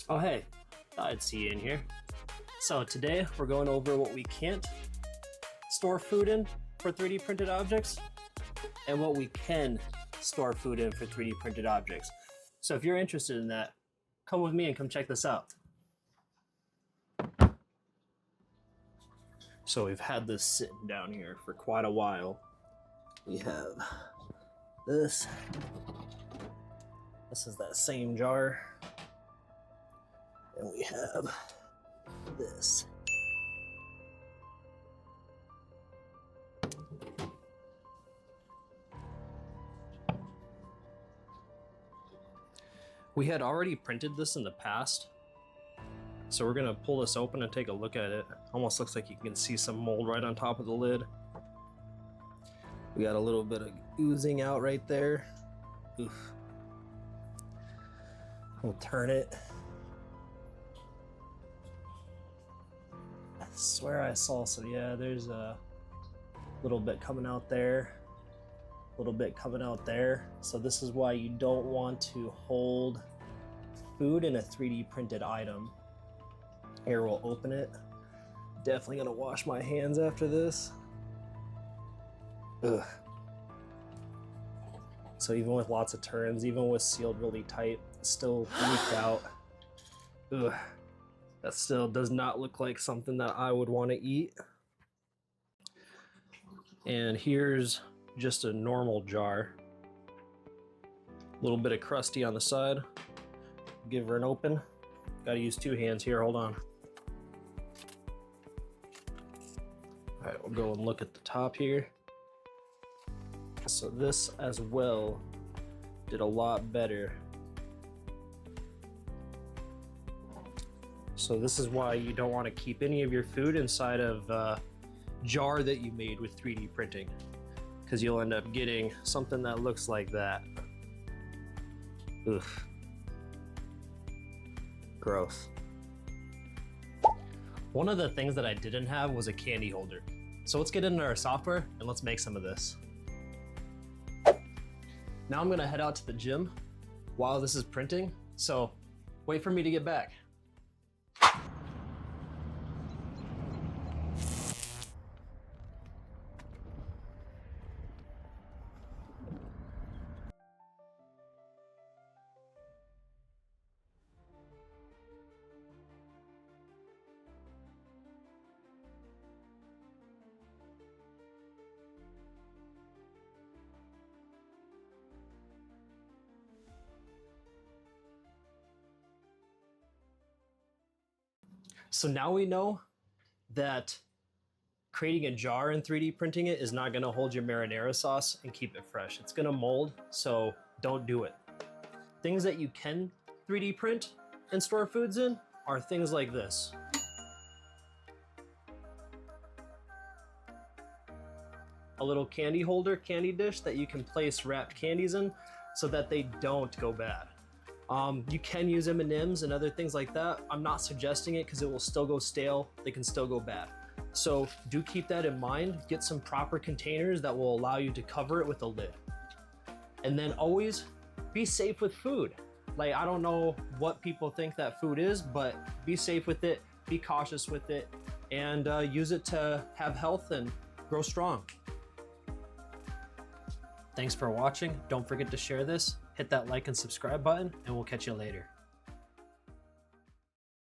Oh hey, thought I'd see you in here. So today we're going over what we can't store food in for 3D printed objects and what we can store food in for 3D printed objects. So if you're interested in that, come with me and come check this out. So we've had this sitting down here for quite a while. We have this. This is that same jar. And we have this. We had already printed this in the past, so we're gonna pull this open and take a look at it. Almost looks like you can see some mold right on top of the lid. We got a little bit of oozing out right there. Oof. We'll turn it. I swear I saw some, yeah, there's a little bit coming out there, a little bit coming out there. So this is why you don't want to hold food in a 3D printed item. Here, we'll open it. Definitely gonna wash my hands after this. Ugh. So even with lots of turns, even with sealed really tight, it's still leaked out. Ugh. That still does not look like something that I would want to eat. And here's just a normal jar. A little bit of crusty on the side. Give her an open. Gotta use two hands here, hold on. All right, we'll go and look at the top here. So this as well did a lot better. So this is why you don't want to keep any of your food inside of a jar that you made with 3D printing, because you'll end up getting something that looks like that. Ugh. Gross. One of the things that I didn't have was a candy holder. So let's get into our software and let's make some of this. Now I'm gonna head out to the gym while this is printing, so wait for me to get back. So now we know that creating a jar and 3D printing it is not gonna hold your marinara sauce and keep it fresh. It's gonna mold, so don't do it. Things that you can 3D print and store foods in are things like this. A little candy holder, candy dish that you can place wrapped candies in so that they don't go bad. You can use M&Ms and other things like that. I'm not suggesting it because it will still go stale. They can still go bad. So do keep that in mind. Get some proper containers that will allow you to cover it with a lid. And then always be safe with food. Like, I don't know what people think that food is, but be safe with it, be cautious with it, and use it to have health and grow strong. Thanks for watching. Don't forget to share this, hit that like and subscribe button, and we'll catch you later.